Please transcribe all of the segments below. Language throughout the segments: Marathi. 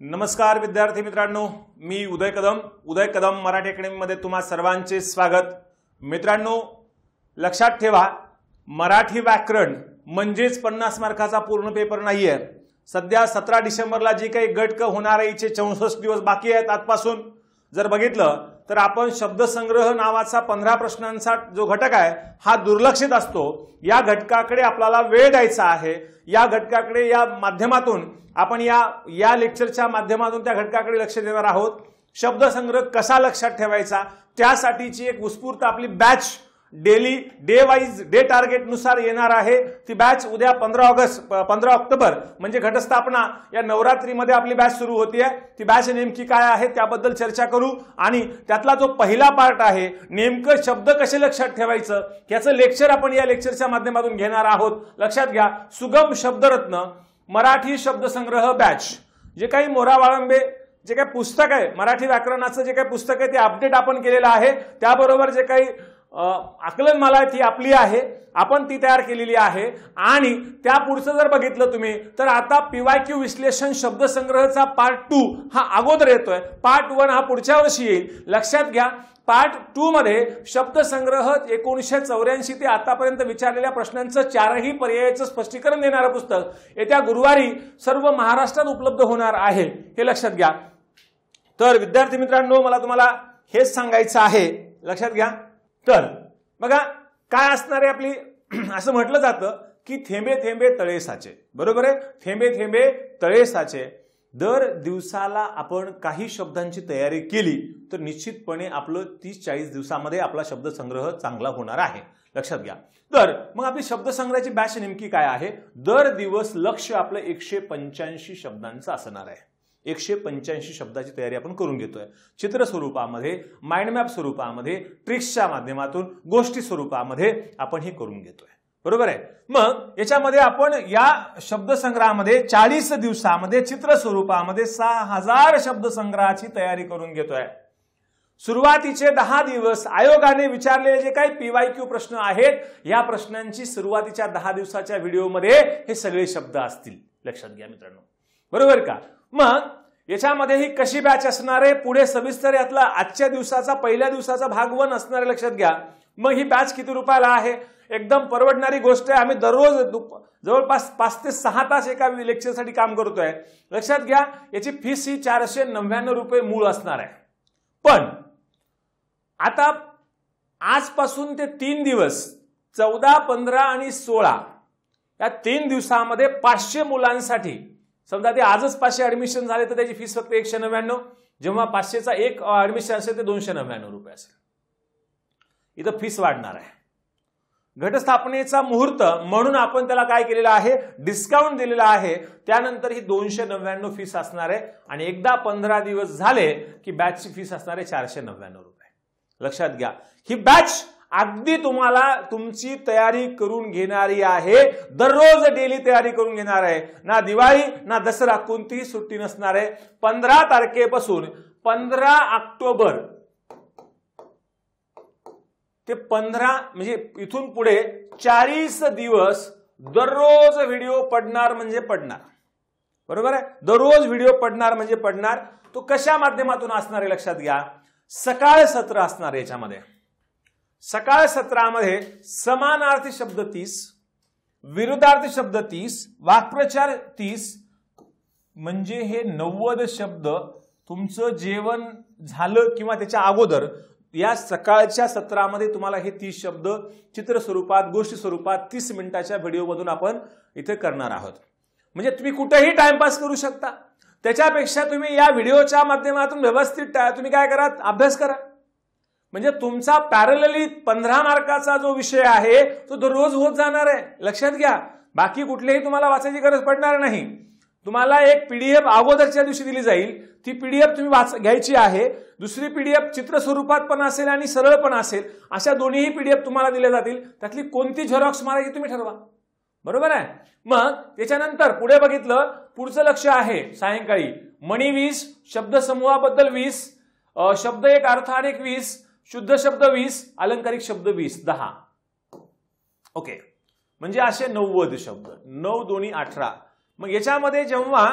नमस्कार विद्यार्थी मित्रांनो, मी उदय कदम मराठी अकॅडमीमध्ये तुम्हा सर्वांचे स्वागत। मित्रांनो, लक्षात ठेवा, मराठी व्याकरण म्हणजेच 50 मार्काचा पूर्ण पेपर नाहीये। सध्या 17 डिसेंबरला जी काही गट क होणार आहे, इथे 64 दिवस बाकी आहेत आजपासून। जर बघितलं तर आपण शब्दसंग्रह नावाचा 15 प्रश्नांचा जो घटक आहे हा दुर्लक्षित असतो। या घटकाकडे आपल्याला वेळ द्यायचा आहे। या घटकाकडे या माध्यमातून आपण या लेक्चरच्या माध्यमातून त्या घटकाकडे लक्ष देणार आहोत। शब्दसंग्रह कसा लक्षात ठेवायचा त्यासाठीची एक उत्स्फूर्त आपली batch daily day wise day target नुसार येणार आहे। ती बॅच उद्या 15 ऑक्टोबर म्हणजे घटस्थापना या नवरात्रीमध्ये आपली बॅच सुरू होतीये। ती बॅच नेमकी काय आहे त्याबद्दल चर्चा करू आणि त्यातला जो पहिला पार्ट आहे नेमकं शब्द कसे लक्षात ठेवायचं याचं लेक्चर आपण या लेक्चरच्या माध्यमातून घेणार आहोत। लक्षात घ्या, सुगम शब्दरत्न मराठी शब्दसंग्रह बॅच जे काही मोरा वाळंबे जे काही पुस्तक आहे मराठी व्याकरणाचं जे काही पुस्तक आहे ते अपडेट आपण केलेलं आहे। त्याबरोबर जे काही आकलनमाला ती आपली आहे, आपण ती तयार केलेली आहे। आणि त्या पुढचं जर बघितलं तुम्ही तर आता पीवायक्यू विश्लेषण शब्दसंग्रहचा पार्ट 2 हा अगोदर येतोय। पार्ट 1 हा पुढच्या वर्षी येईल। लक्षात घ्या, पार्ट 2 मध्ये शब्दसंग्रह 1984 ते आतापर्यंत विचारलेल्या प्रश्नांचं 4ही पर्यायाचं स्पष्टीकरण देणारं पुस्तक येत्या गुरुवारी सर्व महाराष्ट्रात उपलब्ध होणार आहे, हे लक्षात घ्या। तर विद्यार्थी मित्रांनो, मला तुम्हाला हेच सांगायचं आहे। लक्षात घ्या, तर बघा काय असणार आहे आपली असं म्हटलं जातं की थेंबे थेंबे तळे साचे, बरोबर आहे। थेंबे थेंबे तळे साचे। दर दिवसाला आपण काही शब्दांची तयारी केली तर निश्चितपणे आपलं 30-40 दिवसामध्ये आपला शब्दसंग्रह चांगला होणार आहे। लक्षात घ्या। तर मग आपली शब्दसंग्रहाची बॅच नेमकी काय आहे? दर दिवस लक्ष आपलं 185 शब्दांचं असणार आहे। 185 शब्दाची तयारी आपण करून घेतोय। चित्र स्वरूपामध्ये, माइंड मॅप स्वरूपामध्ये, ट्रिक्सच्या माध्यमातून, गोष्टी स्वरूपामध्ये आपण हे करून घेतोय, बरोबर आहे। मग याच्यामध्ये आपण या शब्दसंग्रहामध्ये 40 दिवसामध्ये चित्र स्वरूपामध्ये 6000 शब्दसंग्रहाची तयारी करून घेतोय। सुरुवातीचे 10 दिवस आयोगाने विचारलेले जे काही पीवायक्यू प्रश्न आहेत या प्रश्नांची सुरुवातीच्या 10 दिवसाच्या व्हिडिओमध्ये हे सगळे शब्द असतील। लक्षात घ्या मित्रांनो, बरोबर का। मग याच्यामध्ये ही कशी बॅच असणार आहे पुढे सविस्तर यातला आजच्या दिवसाचा पहिल्या दिवसाचा भाग 1 असणार आहे। लक्षात घ्या। मग ही बॅच किती रुपयाला आहे? एकदम परवडणारी गोष्ट आहे। आम्ही दररोज जवळपास 5 ते 6 तास एका लेक्चरसाठी काम करतोय। लक्षात घ्या, याची फीस ही 499 रुपये मूळ असणार आहे। पण आता आजपासून ते 3 दिवस 14, 15 आणि 16 या 3 दिवसामध्ये 500 मुलांसाठी, समजा ते आजच 500 ऍडमिशन झाले तर त्याची फीस फक्त 199। जेव्हा 500चा एक ऍडमिशन असेल ते 299 रुपये असेल। इथं फीस वाढणार आहे। घटस्थापनेचा मुहूर्त म्हणून आपण त्याला काय केलेलं आहे, डिस्काउंट दिलेला आहे। त्यानंतर ही 299 फीस असणार आहे आणि एकदा 15 दिवस झाले की बॅचची फीस असणार आहे 499 रुपये। लक्षात घ्या, ही बॅच अगदी तुम्हाला तुमची तयारी करून घेणारी आहे। दररोज डेली तयारी करून घेणार आहे। ना दिवाळी ना दसरा कोणतीही सुट्टी नसणार आहे। 15 तारखेपासून 15 ऑक्टोबर ते 15 म्हणजे इथून पुढे 40 दिवस दररोज व्हिडिओ पडणार म्हणजे पडणार, बरोबर आहे। दररोज व्हिडिओ पडणार म्हणजे पडणार। तो कशा माध्यमातून असणार आहे लक्षात घ्या, सकाळ सत्र असणार आहे। याच्यामध्ये सकाळ सत्रामध्ये समानार्थी शब्द 30, विरुद्धार्थी शब्द 30, वाक्प्रचार 30 म्हणजे हे 90 शब्द तुमचं जेवण झालं किंवा त्याच्या अगोदर या सकाळच्या सत्रामध्ये तुम्हाला हे 30 शब्द चित्र स्वरूपात, गोष्टी स्वरूपात 30 मिनिटाच्या व्हिडिओमधून आपण इथे करणार आहोत। म्हणजे तुम्ही कुठेही टाइमपास करू शकता। त्याच्यापेक्षा तुम्ही या व्हिडिओच्या माध्यमातून व्यवस्थित तुम्ही काय करा, अभ्यास करा। म्हणजे तुमचा पॅरलली 15 मार्काचा जो विषय आहे तो दररोज होत जाणार आहे। लक्षात घ्या, बाकी कुठलेही तुम्हाला वाचायची गरज पडणार नाही। तुम्हाला एक पीडीएफ अगोदरच्या दिवशी दिली जाईल, ती पीडीएफ तुम्ही घ्यायची आहे। दुसरी पीडीएफ चित्र स्वरूपात पण असेल आणि सरळ पण असेल, अशा दोन्हीही पीडीएफ तुम्हाला दिल्या जातील। त्यातली कोणती झेरॉक्स मारायची तुम्ही ठरवा, बरोबर आहे। मग त्याच्यानंतर पुढे बघितलं, पुढचं लक्ष आहे सायंकाळी मणी 20, शब्दसमूहाबद्दल 20, शब्द एक अर्थ आणि 20, शुद्ध शब्द 20, अलंकारिक शब्द 20, 10। ओके, म्हणजे असे 90 शब्द, 9 दोन्ही 18। मग याच्यामध्ये जेव्हा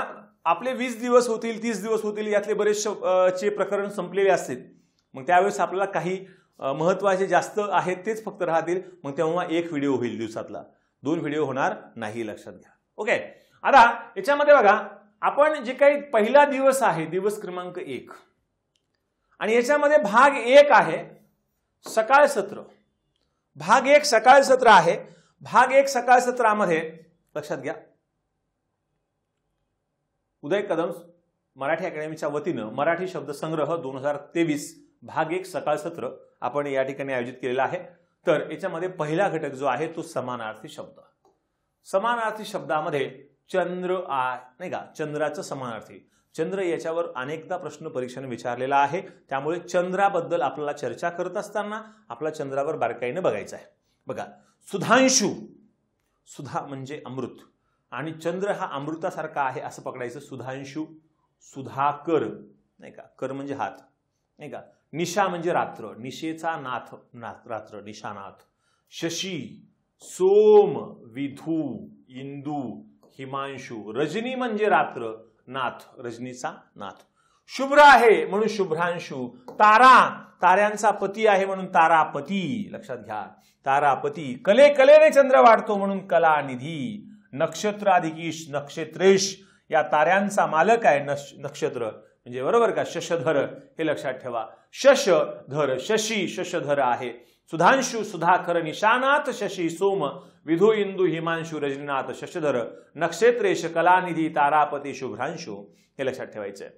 आपले 20 दिवस होतील 30 दिवस होतील यातले बरेचसे प्रकरण संपलेले असतील, मग त्यावेळेस आपल्याला काही महत्वाचे जास्त आहेत तेच फक्त राहतील, मग तेव्हा एक व्हिडिओ होईल दिवसातला, 2 व्हिडिओ होणार नाही, लक्षात घ्या. ओके. आता याच्यामध्ये बघा आपण जे काही पहिला दिवस आहे दिवस क्रमांक 1 आणि याच्यामध्ये भाग 1 आहे सकाळ सत्र. भाग 1 सकाळ सत्र आहे. भाग 1 सकाळ सत्रामध्ये लक्षात घ्या उदय कदम मराठी अकॅडमीच्या वतीनं मराठी शब्द संग्रह 2023 भाग 1 सकाळ सत्र आपण या ठिकाणी आयोजित केलेला आहे. तर याच्यामध्ये पहिला घटक जो आहे तो समानार्थी शब्द. समानार्थी शब्दामध्ये चंद्र नाही का, चंद्राचं समानार्थी. चंद्र याच्यावर अनेकदा प्रश्न परीक्षेने विचारलेला आहे, त्यामुळे चंद्राबद्दल आपल्याला चर्चा करत असताना आपला चंद्रावर बारकाईने बघायचं आहे. बघा सुधांशु, सुधा म्हणजे अमृत आणि चंद्र हा अमृतासारखा आहे असं पकडायचं. सुधांशु, सुधाकर नाही का, कर म्हणजे हात नाही का. निशा म्हणजे रात्र, निशेचा नाथ, रात्र, निशानाथ. शशी, सोम, विधू, इंदू, हिमांशु. रजनी म्हणजे रात्र, नाथ, रजनीचा नाथ. शुभ्र आहे म्हणून शुभ्रांशु. तारा, ताऱ्यांचा पती आहे म्हणून तारापती, लक्षात घ्या, तारापती. कलेने चंद्र वाढतो म्हणून कलानिधी. नक्षत्राधिकीश, नक्षत्रेश, या ताऱ्यांचा मालक आहे नक्षत्र म्हणजे बरोबर का, शशधर, हे लक्षात ठेवा. शशधर, शशी शशधर आहे. सुधांशु, सुधाकर, निशानाथ, शशी, सोम, विधू, इंदू, हिमांशु, रजनीनाथ, शशधर, नक्षत्रेश, कलानिधी, तारापती, शुभ्रांशु, हे लक्षात ठेवायचंय.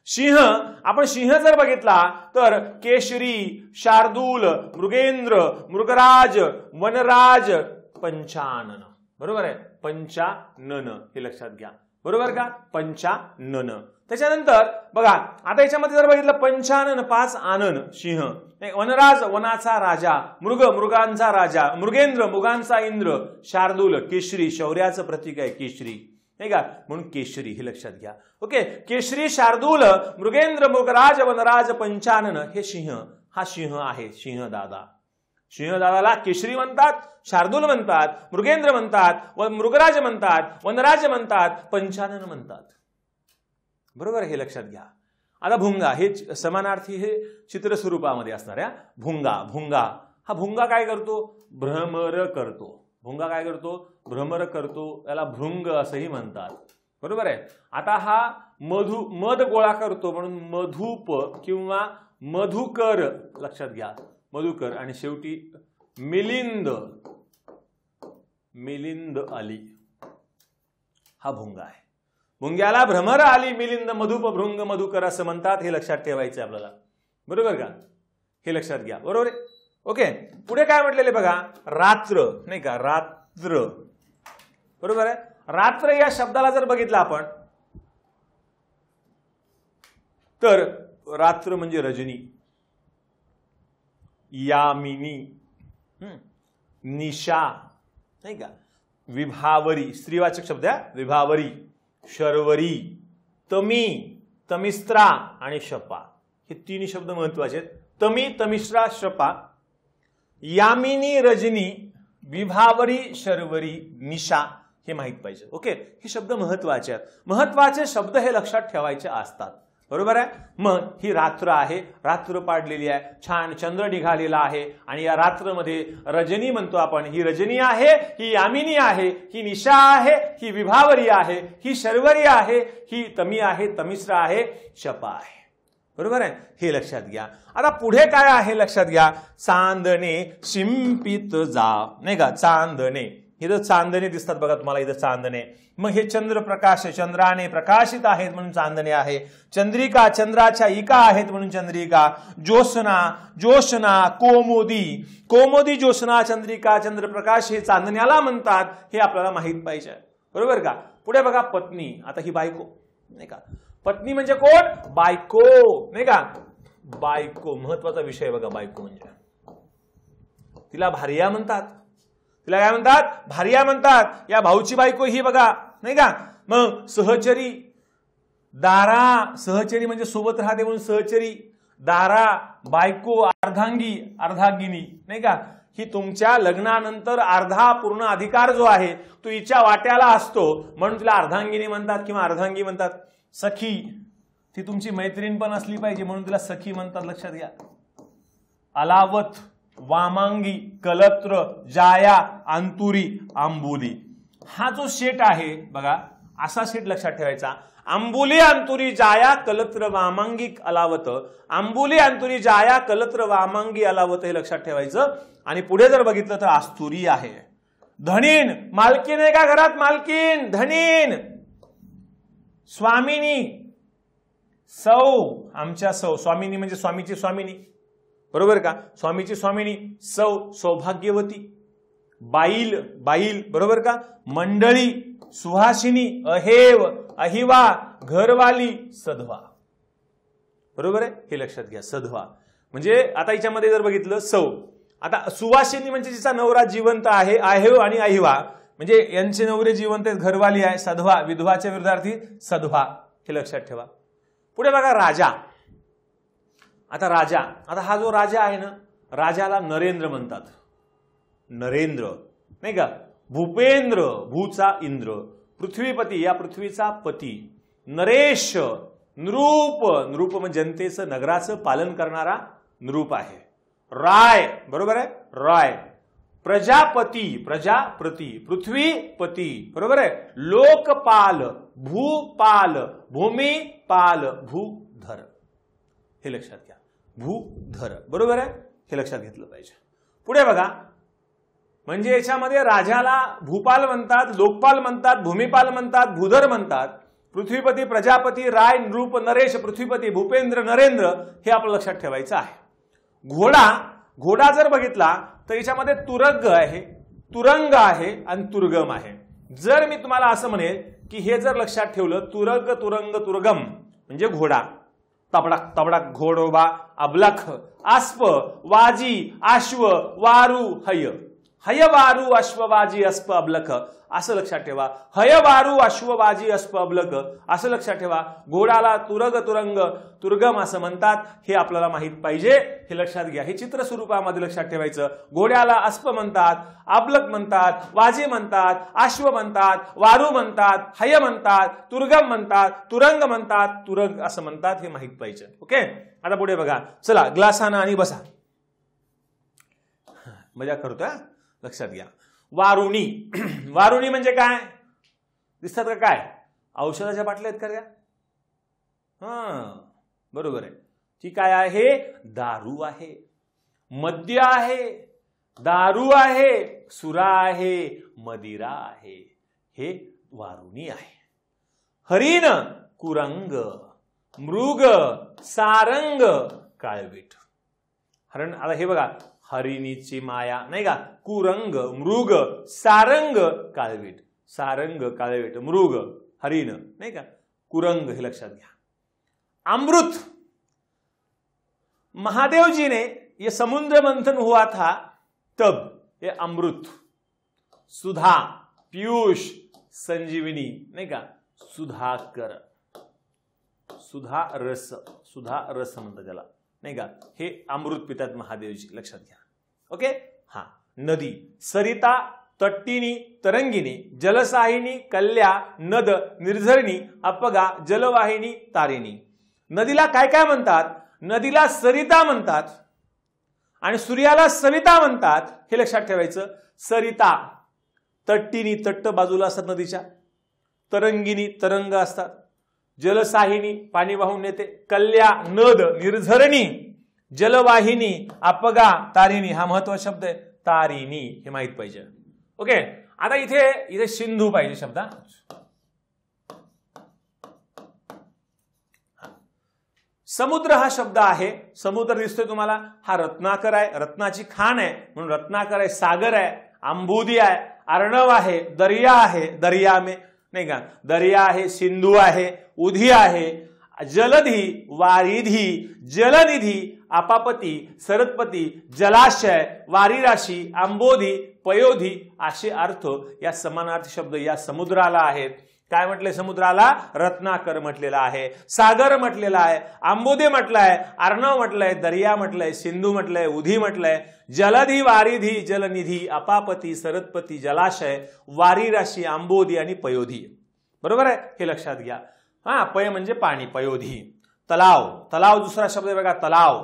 सिंह, आपण सिंह जर बघितला तर केशरी, शार्दूल, मृगेंद्र, मृगराज, वनराज, पंचानन, बरोबर आहे, पंचानन, हे लक्षात घ्या, बरोबर का, पंचानन. त्याच्यानंतर बघा आता याच्यामध्ये जर बघितलं पंचानन 5 आनन, सिंह. वनराज, वनाचा राजा. मृग, मृगांचा राजा. मृगेंद्र, मृगांचा इंद्र. शार्दूल, केशरी, शौर्याचं प्रतीक आहे केशरी नाही का, म्हणून केशरी, हे लक्षात घ्या. ओके. केशरी, शार्दूल, मृगेंद्र, मृगराज, वनराज, पंचानन, हे सिंह. हा सिंह आहे, सिंह दादा. सिंह दादाला केशरी म्हणतात, शार्दूल म्हणतात, मृगेंद्र म्हणतात, मृगराज म्हणतात, वनराज म्हणतात, पंचानन म्हणतात, बरोबर, हे लक्षात घ्या. आता भुंगा, हे समानार्थी हे चित्र स्वरूपामध्ये असणाऱ्या भुंगा. भुंगा, हा भुंगा काय करतो, भ्रमर करतो. भुंगा काय करतो, भ्रमर करतो, याला भृंग असंही म्हणतात, बरोबर आहे. आता हा मध गोळा करतो म्हणून मधुप किंवा मधुकर, लक्षात घ्या, मधुकर. आणि शेवटी मिलिंद, मिलिंद आली, हा भुंगा आहे. भुंग्याला भ्रमर आली, मिलिंद, मधुप, भृंग, मधुकर असं म्हणतात, हे लक्षात ठेवायचं आपल्याला, बरोबर का, हे लक्षात घ्या, बरोबर आहे. ओके. पुढे काय म्हटलेले बघा, रात्र नाही का, रात्र, बरोबर आहे. रात्र या शब्दाला जर बघितलं आपण तर रात्र म्हणजे रजनी, यामिनी, निशा नाही का, विभावरी, स्त्रीवाचक शब्द आहे, विभावरी, शर्वरी, तमी, तमिस्त्रा आणि शपा, हे 3 शब्द महत्वाचे आहेत. तमी, तमिस्त्रा, शपा, यामिनी, रजनी, विभावरी, शर्वरी, निशा, हे माहित पाहिजे. ओके. हे शब्द महत्वाचे आहेत. महत्वाचे शब्द हे लक्षात ठेवायचे असतात, बरोबर आहे. मग ही रात्र आहे, रात्र पाडलेली आहे, छान चंद्र निघालेला आहे आणि या रात्रमध्ये रजनी म्हणतो आपण. ही रजनी आहे, ही यामिनी आहे, ही निशा आहे, ही विभावरी आहे, ही शर्वरी आहे, ही तमी आहे, तमिश्रा आहे, शपा आहे, बरोबर आहे, हे लक्षात घ्या. आता पुढे काय आहे लक्षात घ्या, चांदणे शिंपित जा नाही का, चांदणे, इथं चांदणे दिसतात बघा तुम्हाला, इथं चांदणे. मग हे चंद्रप्रकाश, चंद्राने प्रकाशित आहेत म्हणून चांदणे आहे. चंद्रिका, चंद्राच्या इका आहेत म्हणून चंद्रिका. ज्योत्स्ना, ज्योत्स्ना, कोमोदी, कोमोदी, ज्योत्स्ना, चंद्रिका, चंद्रप्रकाश, हे चांदण्याला म्हणतात, हे आपल्याला माहित पाहिजे, बरोबर का. पुढे बघा पत्नी, आता ही बायको नाही का, पत्नी म्हणजे कोण, बायको नाही का, बायको महत्वाचा विषय बघा. बायको म्हणजे तिला भार्या म्हणतात, तिला काय म्हणतात, भार्या म्हणतात. या भाऊची बायको ही बघा नाही का. मग सहचरी, दारा, सहचरी म्हणजे सोबत राहते म्हणून सहचरी. दारा, बायको, अर्धांगी, अर्धांगिनी नाही का, ही तुमच्या लग्नानंतर अर्धा पूर्ण अधिकार जो आहे तो हिच्या वाट्याला असतो म्हणून तिला अर्धांगिनी म्हणतात किंवा अर्धांगी म्हणतात. सखी, ती तुमची मैत्रीण पण असली पाहिजे म्हणून तिला सखी म्हणतात, लक्षात घ्या. अलावत, वामांगी, कलत्र, जाया, अंतुरी, आंबोली. हा जो सेट आहे बघा, असा सेट लक्षात ठेवायचा. आंबोली, अंतुरी, जाया, कलत्र, वामांगी, अलावत. आंबोली, अंतुरी, जाया, कलत्र, वामांगी, अलावत हे लक्षात ठेवायचं. आणि पुढे जर बघितलं तर आस्तुरी आहे. धनीन, मालकीन आहे का घरात? मालकीन, धनीन. स्वामिनी, सौ, आमच्या सौ. स्वामिनी म्हणजे स्वामीची स्वामिनी, बरोबर का? स्वामीची स्वामिनी सौ, सौभाग्यवती. बाईल, बाईल, बरोबर का? मंडळी, सुहासिनी, अहेव, अहिवा, घरवाली, सधवा. बरोबर आहे, हे लक्षात घ्या. सधवा म्हणजे आता याच्यामध्ये जर बघितलं सौ, आता सुवासिनी म्हणजे जिचा नवरा जिवंत आहे. अहेव आणि अहिवा म्हणजे यांचे नवरे जिवंत आहेत, घरवाली आहे. सधवा, विधवाच्या विरुद्धार्थी सधवा, हे लक्षात ठेवा. पुढे बघा राजा. आता राजा, आता हा जो राजा आहे ना, राजाला नरेंद्र म्हणतात. नरेंद्र नाही का? भूपेंद्र, भूचा इंद्र. पृथ्वीपती, या पृथ्वीचा पती. नरेश, नृप, नृप म्हणजे जनतेचं, नगराचं पालन करणारा नृप आहे. राय, बरोबर आहे, राय. प्रजापती, प्रजापती, पृथ्वीपती, बरोबर आहे. लोकपाल, भूपाल, भूमिपाल, भूधर, हे लक्षात घ्या. भूधर, बरोबर आहे, हे लक्षात घेतलं पाहिजे. पुढे बघा, म्हणजे याच्यामध्ये राजाला भूपाल म्हणतात, लोकपाल म्हणतात, भूमिपाल म्हणतात, भूधर म्हणतात. पृथ्वीपती, प्रजापती, राय, नृप, नरेश, पृथ्वीपती, भूपेंद्र, नरेंद्र हे आपलं लक्षात ठेवायचं आहे. घोडा, घोडा जर बघितला तर याच्यामध्ये तुरग आहे, तुरंग आहे आणि तुर्गम आहे. जर मी तुम्हाला असं म्हणेल की हे जर लक्षात ठेवलं, तुरग, तुरंग, तुर्गम म्हणजे घोडा. तबडक, तबडक, घोडोबा, अबलख, आस्प, वाजी, आश्व, वारू, हय. हय, वारू, अश्व, वाजी, अस्प, अबलख असं लक्षात ठेवा. हय, वारू, अश्व, वाजी, अस्प, अबलख असं लक्षात ठेवा. घोडाला तुरग, तुरंग, तुर्गम असं म्हणतात, हे आपल्याला माहित पाहिजे, हे लक्षात घ्या. हे चित्र स्वरूपामध्ये लक्षात ठेवायचं. घोड्याला अस्प म्हणतात, अबलख म्हणतात, वाजी म्हणतात, अश्व म्हणतात, वारू म्हणतात, हय म्हणतात, तुर्गम म्हणतात, तुरंग म्हणतात, तुरग असं म्हणतात, हे माहित पाहिजे. ओके, आता पुढे बघा. चला ग्लासाना आणि बसा. मजा करतोय, लक्षात घ्या. वारुणी, वारुणी म्हणजे काय? दिसतात का? काय औषधाच्या बाटल्या आहेत का त्या? बरोबर आहे. ती काय आहे? दारू आहे, मद्य आहे, दारू आहे, सुरा आहे, मदिरा आहे, हे वारुणी आहे. हरिण, कुरंग, मृग, सारंग, काळवीट. हरण, आता हे बघा, हरिणीची माया नाही का? कुरंग, मृग, सारंग, काळवीट. सारंग, काळवीट, मृग, हरिण नाही का? कुरंग, हे लक्षात घ्या. अमृत, महादेव जी ने ये समुद्र मंथन हुआ था तब ये अमृत. सुधा, पीयूष, संजीवनी नाही का? सुधाकर, सुधा रस, सुधा रस म्हणतात त्याला नाही का? हे अमृत पितात महादेवजी, लक्षात घ्या. ओके, हा. नदी, सरिता, तट्टिनी, तरंगिणी, जलसाहिनी, कल्या, नद, निर्झरिणी, अपगा, जलवाहिनी, तारिणी. नदीला काय काय म्हणतात? नदीला सरिता म्हणतात आणि सूर्याला सविता म्हणतात, हे लक्षात ठेवायचं. सरिता, तट्टिनी, तट्ट बाजूला असतात नदीच्या. तरंगिणी, तरंग असतात. जलसाहिनी, पाणी वाहून नेते. कल्या, नद, निर्झरणी, जलवाहिनी, अपगा, तारिणी. हा महत्वाचा शब्द आहे, तारिणी, हे माहित पाहिजे. ओके, आता इथे इथे सिंधू पाहिजे शब्द. समुद्र हा शब्द आहे. समुद्र दिसतोय तुम्हाला, हा रत्नाकर आहे, रत्नाची खाण आहे म्हणून रत्नाकर आहे. सागर आहे, आंबोदी आहे, अर्णव आहे, दर्या आहे, दर्या में नाही का? दर्या आहे, सिंधू आहे, उधी आहे, जलधी, वारिधी, जलनिधी, अपापती, सरस्वती, जलाशय, वारीराशी, आंबोधी, पयोधी असे अर्थ या समानार्थी शब्द या समुद्राला आहेत. काय म्हटलंय समुद्राला? रत्नाकर म्हटलेला आहे, सागर म्हटलेला आहे, आंबोधी म्हटलंय, अर्णव म्हटलंय, दर्या म्हटलंय, सिंधू म्हटलंय, उधी म्हटलंय, जलधी, वारिधी, जलनिधी, अपापती, सरस्वती, जलाशय, वारीराशी, आंबोधी आणि पयोधी. बरोबर आहे, हे लक्षात घ्या. हा, पय म्हणजे पाणी, पयोधी. तलाव, तलाव दुसरा शब्द आहे बघा, तलाव.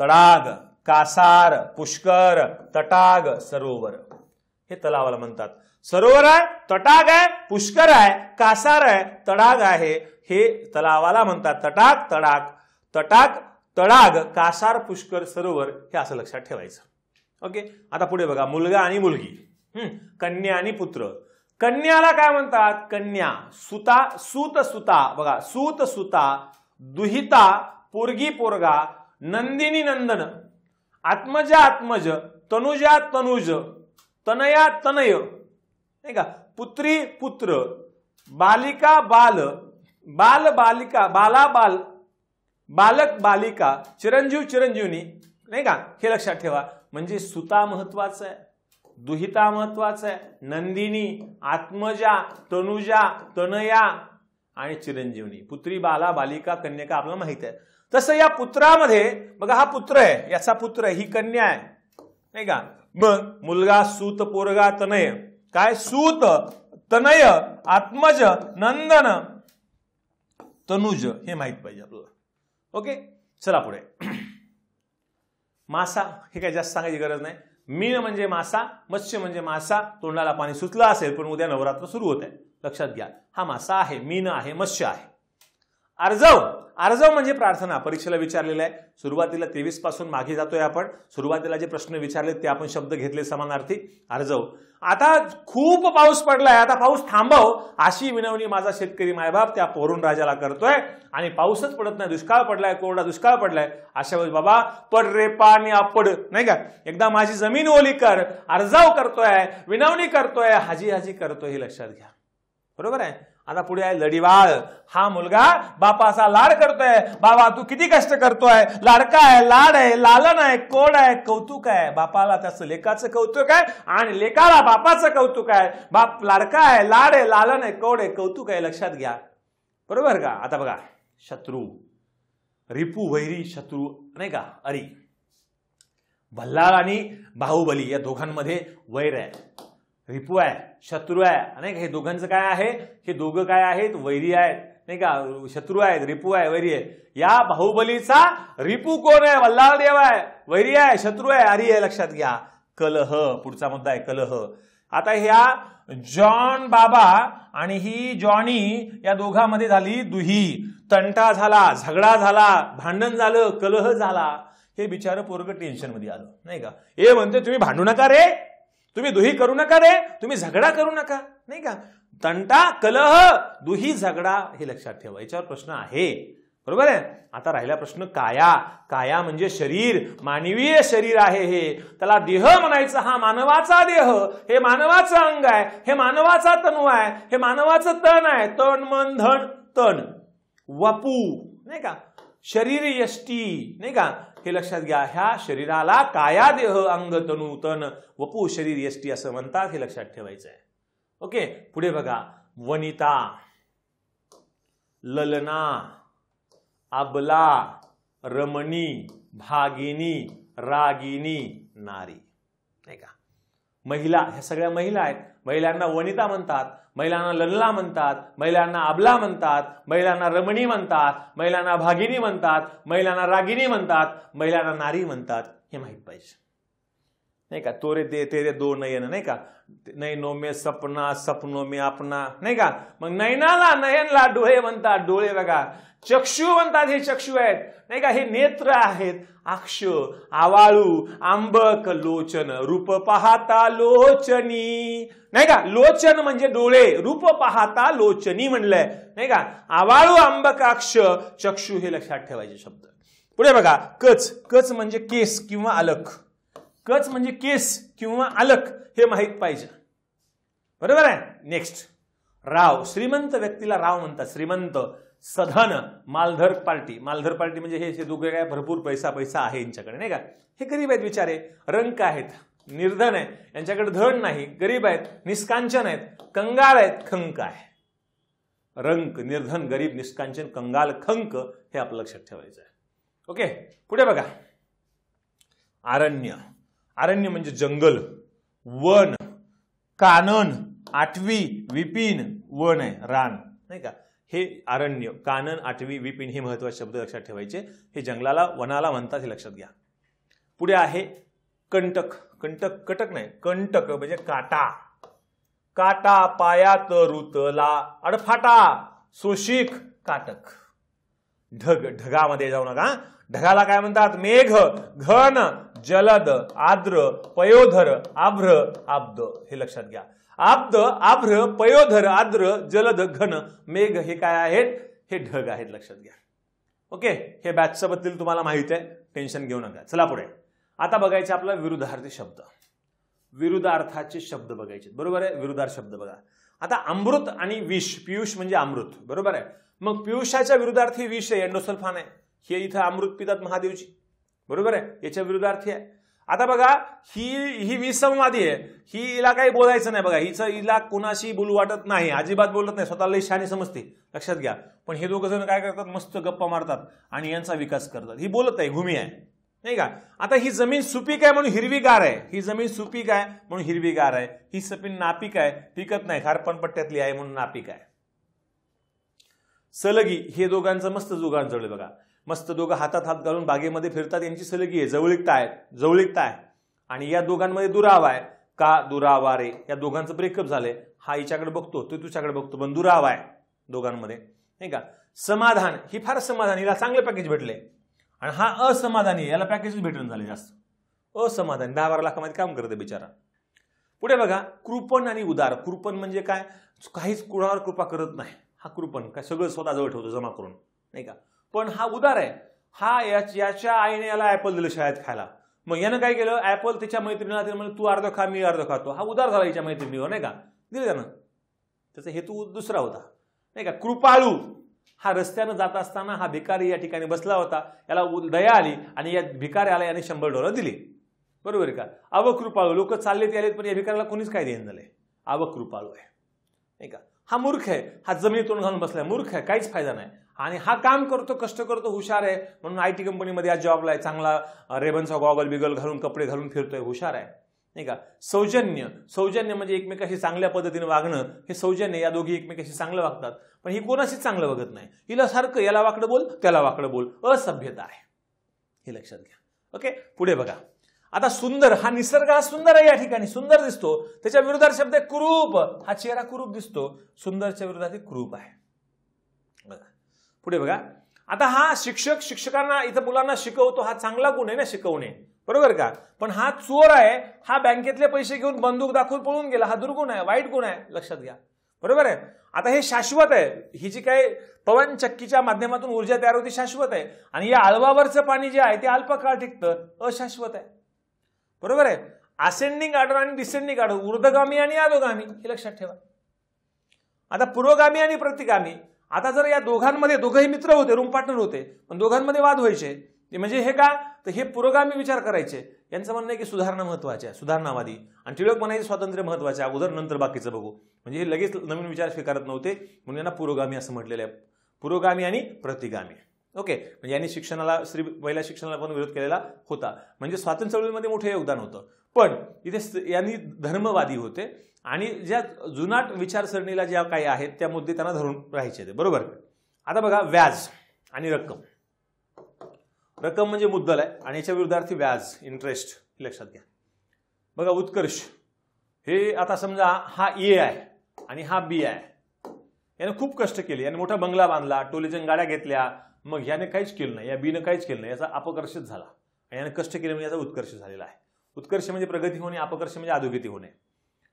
तडाग, कासार, पुष्कर, तटाग, सरोवर, हे तलावाला म्हणतात. सरोवर आहे, तटाग आहे, पुष्कर आहे, कासार आहे, तडाग आहे, हे तलावाला म्हणतात. तटाग, तडाग, तटाग, तडाग, कासार, पुष्कर, सरोवर, हे असं लक्षात ठेवायचं. ओके. आता पुढे बघा, मुलगा आणि मुलगी, कन्या आणि पुत्र. कन्याला काय म्हणतात? कन्या. सुता, सूत, सुता, बघा, सूत, सुता, दुहिता, पोरगी, पोरगा, नंदिनी, नंदन, आत्मजा, आत्मज, तनुजा, तनुज, तनया, तनय, नाही का, पुत्री, पुत्र, बालिका, बाल, बाल, बालिका, बाला, बाल, बालक, बालिका, चिरंजीव, चिरंजीवनी, नाही का, हे लक्षात ठेवा. म्हणजे सुता महत्वाचं आहे, दुहिता महत्वाचं आहे, नंदिनी, आत्मजा, तनुजा, तनया आणि चिरंजीवनी. पुत्री, बाला, बालिका, कन्यका आपल्याला माहित आहे. तसं या पुत्रामध्ये बघा, हा पुत्र आहे, याचा पुत्र आहे, ही कन्या आहे, नाही का. मग मुलगा, सूत, पोरगा, तनय, काय, सूत, तनय, आत्मज, नंदन, तनुज, हे माहित पाहिजे आपल्याला. ओके. चला पुढे. मासा, हे काय जास्त सांगायची गरज नाही. मीन म्हणजे मासा, मत्स्य म्हणजे मासा. तोंडाला पाणी सुचलं असेल, पण उद्या नवरात्र सुरू होत आहे, लक्षात घ्या. हा मासा आहे, मीन आहे, मत्स्य आहे. अर्जव, अर्जव म्हणजे प्रार्थना. परीक्षेला विचारलेलं आहे. सुरुवातीला 23 पासून मागे जातोय आपण. सुरुवातीला जे प्रश्न विचारले ते आपण शब्द घेतले समानार्थी. अर्जव. आता खूप पाऊस पडलाय, आता पाऊस थांबव अशी विनवणी माझा शेतकरी मायबाप त्या पोरून राजाला करतोय. आणि पाऊसच पडत नाही, दुष्काळ पडलाय, कोरडा दुष्काळ पडलाय. अशा वेळेस बाबा पड रे पाणी आपड, नाही का, एकदा माझी जमीन ओली कर. अर्जाव करतोय, विनवणी करतोय, हाजी हाजी करतोय, हे लक्षात घ्या. बरोबर आहे. आता पुढे आहे लढीवाळ. हा मुलगा बापाचा लाड करतोय. बाबा तू किती कष्ट करतोय, लाडका आहे, लाड आहे, लालन आहे, कोड आहे, कौतुक आहे. बापाला त्याचं लेकाचं कौतुक आहे आणि लेकाला बापाचं कौतुक आहे. बाप लाडका आहे, लाड आहे, लालन आहे, कोड आहे, कौतुक आहे, लक्षात घ्या. बरोबर का. आता बघा, शत्रू, रिपू, वैरी, शत्रू, नाही का, अरी. भल्लाळ आणि बाहुबली या दोघांमध्ये वैर आहे. रिपू आहे, शत्रू आहे, नाही का. हे दोघांचं काय आहे, हे दोघं काय आहेत, वैरी आहेत, नाही का. शत्रू आहेत, रिपू आहे, वैरी आहे. या बाहुबलीचा रिपू कोण आहे, वल्लाळ देव आहे, वैरी आहे, शत्रू आहे, अरी आहे, लक्षात घ्या. कलह, पुढचा मुद्दा आहे कलह. आता ह्या जॉन बाबा आणि ही जॉनी या दोघांमध्ये झाली दुही. तंटा झाला, झगडा झाला, भांडण झालं, कलह झाला. हे बिचारं पोरगं टेन्शन मध्ये आलं, नाही का. हे म्हणते तुम्ही भांडू नका रे, तुम्ही दुही करू नका रे, तुम्ही झगडा करू नका, नाही का. तंटा, कलह, दुही, झगडा, हे लक्षात ठेवा. याच्यावर प्रश्न आहे. बरोबर आहे. आता राहिला प्रश्न काया. काया म्हणजे शरीर, मानवीय शरीर आहे हे. त्याला देह म्हणायचं. हा मानवाचा देह, हे मानवाचं अंग आहे, हे मानवाचा तनु आहे, हे मानवाचं तन आहे. तन, मन, धन, तन. वपू, नाही का, शरीर यष्टी, नाही का, हे लक्षात घ्या. ह्या शरीराला काया, देह, अंग, तनु, तन, वपू, शरीर, यष्टी असं म्हणतात, हे लक्षात ठेवायचं आहे. ओके. पुढे बघा, वनिता, ललना, अबला, रमणी, भागिनी, रागिनी, नारी, नाही का. महिला, ह्या सगळ्या महिला आहेत. महिलांना वनिता म्हणतात, महिलांना ललना म्हणतात, महिलांना अबला म्हणतात, महिलांना रमणी म्हणतात, महिलांना भागिनी म्हणतात, महिलांना रागिनी म्हणतात, महिलांना नारी म्हणतात. हे माहित पाहिजे, नाही का. तोरे दे तेरे दो नयन, नाही का. नयनो में सपना, सपनो में अपना, नाही का. मग नयनाला, नयनला डोळे म्हणतात, डोळे बघा. चक्षु म्हणतात, हे चक्षु आहेत, नाही का. हे नेत्र आहेत. अक्ष, आवाळू, आंबक, लोचन, रूप पाहता लोचनी, नाही का. लोचन म्हणजे डोळे, रूप पाहता लोचनी म्हणलंय, नाही का. आवाळू, आंबक, अक्ष, चक्षु, हे लक्षात ठेवायचे शब्द. पुढे बघा, कच. कच म्हणजे केस किंवा अलक. कच म्हणजे केस किंवा अलक, हे माहित पाहिजे. बरोबर आहे. नेक्स्ट, राव. श्रीमंत व्यक्तीला राव म्हणतात, श्रीमंत. सधन, मालधर पार्टी. मालधर पार्टी म्हणजे हे दोघे काय, भरपूर पैसा आहे यांच्याकडे, नाही का. हे गरीब आहेत बिचारे, रंक आहेत, निर्धन आहे, यांच्याकडे धन नाही, गरीब आहेत, निष्कांचन आहेत, कंगाल आहेत, खंक आहे. रंक, निर्धन, गरीब, निष्कांचन, कंगाल, खंक, हे आपलं लक्षात ठेवायचं आहे. ओके. पुढे बघा, अरण्य. अरण्य म्हणजे जंगल, वन, कानन, आठवी, विपिन, वन आहे, रान, नाही का. हे अरण्य, कानन, आठवी, विपिन हे महत्वाचे शब्द लक्षात ठेवायचे. हे जंगलाला, वनाला म्हणतात, हे लक्षात घ्या. पुढे आहे कंटक. कंटक, कटक नाही, कंटक म्हणजे काटा. काटा पायात रुतला अडफाटा, सोशिक काटक. ढग, ढगामध्ये जाऊ नका. ढगाला काय म्हणतात? मेघ, घन, जलद, आर्द्र, पयोधर, आभ्र, आब्द. हे लक्षात घ्या. आब्द, आभ्र, पयोधर, आर्द्र, जलद, घन, मेघ हे काय आहेत? हे ढग आहेत. लक्षात घ्या. ओके, हे बॅचच्या बद्दल तुम्हाला माहिती आहे, टेन्शन घेऊ नका. चला पुढे. आता बघायचे आपला विरुद्धार्थी शब्द. विरुद्धार्थाचे शब्द बघायचे, बरोबर आहे. विरुद्धार्थ शब्द बघा. आता अमृत आणि विष. पियुष म्हणजे अमृत, बरोबर आहे. मग पियुषाच्या विरुद्धार्थी विष आहे, एंडोसल्फान आहे. हे इथं अमृत पितात महादेवजी, बरोबर आहे. याच्या विरुद्धार्थी आहे. आता बघा, ही विसंवादी आहे. हिला काही बोलायचं नाही बघा. हिला कोणाशी बोलू वाटत नाही, अजिबात बोलत नाही, स्वतःला शहाणी समजते. लक्षात घ्या. पण हे दोघं जण काय करतात? मस्त गप्पा मारतात आणि यांचा विकास करतात. ही बोलत आहे, भूमी आहे, नाही का. आता ही जमीन सुपीक आहे म्हणून हिरवीगार आहे. ही जमीन सुपीक आहे म्हणून हिरवीगार आहे. ही जमीन नापीक आहे, पिकत नाही, खारपणपट्ट्यातली आहे म्हणून नापीक आहे. सलगी, हे दोघांचं मस्त जुगान जुळले बघा. मस्त दोघं हातात हात घालून बागेमध्ये फिरतात, यांची सलगी आहे, जवळीकता आहे, जवळीकता आहे. आणि या दोघांमध्ये दुरावा आहे. का दुरावा रे, या दोघांचं ब्रेकअप झालंय. हा हिच्याकडे बघतो, तो तुझ्याकडे बघतो, पण दुरावा आहे दोघांमध्ये, नाही का. समाधान, ही फार समाधान, हिला चांगले पॅकेज भेटले. आणि हा असमाधानी, याला पॅकेज भेटून झाले जास्त. असमाधानी, 10-12 लाखामध्ये काम करते बिचारा. पुढे बघा, कृपण आणि उदार. कृपण म्हणजे काय? काहीच कुणावर कृपा करत नाही. हा कृपण काय? सगळं स्वतःजवळ ठेवतो जमा करून, नाही का. पण हा उदार आहे. हा याच्या आईने याला ऍपल दिलं शाळेत खायला. मग यानं काय केलं? ऍपल त्याच्या मैत्रिणीला दिलं, म्हणजे तू अर्ध खा, मी अर्ध खातो. हा उदार झाला याच्या मैत्रिणीवर, नाही का. दिलं त्यानं, त्याचा हेतू दुसरा होता, नाही का. कृपाळू, हा रस्त्यानं जात असताना हा भिकारी या ठिकाणी बसला होता, याला दया आली आणि या भिकाऱ्याला याने $100 दिले, बरोबर आहे का. अवकृपाळू, लोक चाललेत आलेत पण या भिकाऱ्याला कोणीच काय देणं झालंय. अवकृपाळू आहे, नाही का. हा मूर्ख आहे, हा जमिनीत तोंड घालून बसलाय, मूर्ख आहे, काहीच फायदा नाही. आणि हा काम करतो, कष्ट करतो, हुशार आहे म्हणून IT कंपनीमध्ये आज जॉबला आहे, चांगला रेबनचा गॉगल बिगल घालून कपडे घालून फिरतोय, हुशार आहे, नाही का. सौजन्य, सौजन्य म्हणजे एकमेकाशी चांगल्या पद्धतीने वागणं, हे सौजन्य. या दोघी एकमेकाशी चांगलं वागतात, पण ही कोणाशीच चांगलं वागत नाही. हिला सारखं याला वाकडं बोल, त्याला वाकडं बोल, असभ्यता आहे, हे लक्षात घ्या. ओके, पुढे बघा. आता सुंदर, हा निसर्ग हा सुंदर आहे, या ठिकाणी सुंदर दिसतो. त्याच्या विरुद्धात शब्द आहे कुरूप. हा चेहरा कुरूप दिसतो, सुंदरच्या विरोधात कुरूप आहे. बघा पुढे बघा. आता हा शिक्षक शिक्षकांना इथं मुलांना शिकवतो, हा चांगला गुण आहे ना, शिकवणे, बरोबर का. पण हा चोर आहे, हा बँकेतले पैसे घेऊन बंदूक दाखवून पळून गेला, हा दुर्गुण आहे, वाईट गुण आहे, लक्षात घ्या, बरोबर आहे. आता हे शाश्वत आहे, ही जी काही पवन चक्कीच्या माध्यमातून ऊर्जा तयार होती शाश्वत आहे. आणि या आळवावरचं पाणी जे आहे ते अल्पकाळ टिकतं, अशाश्वत आहे, बरोबर आहे. असेंडिंग ऑर्डर आणि डिसेंडिंग ऑर्डर, ऊर्ध्वगामी आणि अधोगामी, हे लक्षात ठेवा. आता पुरोगामी आणि प्रतिगामी. आता जर या दोघांमध्ये, दोघंही मित्र होते, रूम पार्टनर होते, पण दोघांमध्ये वाद व्हायचे, म्हणजे हे का, तर हे पुरोगामी विचार करायचे. यांचं म्हणणं आहे की सुधारणा महत्वाची आहे, सुधारणावादी. आणि टिळक म्हणायचे स्वातंत्र्य महत्वाचे, अगोदर नंतर बाकीचं बघू. म्हणजे हे लगेच नवीन विचार स्वीकारत नव्हते, म्हणून यांना पुरोगामी असं म्हटलेलं आहे. पुरोगामी आणि प्रतिगामी. ओके, म्हणजे यांनी शिक्षणाला, पहिल्या शिक्षणाला पण विरोध केलेला होता, म्हणजे स्वातंत्र्य चळवळीमध्ये मोठं योगदान होतं. पण इथे यांनी धर्मवादी होते आणि ज्या जुनाट विचारसरणीला ज्या काही आहेत त्या मुद्दे त्यांना धरून राहायचे ते, बरोबर. आता बघा, व्याज आणि रक्कम. रक्कम म्हणजे मुद्दल आहे आणि याच्या विरुद्धार्थी व्याज, इंटरेस्ट, लक्षात घ्या. बघा, उत्कर्ष, हे आता समजा हा ए आहे आणि हा बी आहे. याने खूप कष्ट केले, याने मोठा बंगला बांधला, टोलेजन गाड्या घेतल्या, मग याने काहीच केलं नाही, या बीनं काहीच केलं नाही, याचा अपकर्षच झाला. याने कष्ट केले म्हणजे याचा उत्कर्ष झालेला आहे. उत्कर्ष म्हणजे प्रगती होणे, अपकर्ष म्हणजे अधोगती होणे,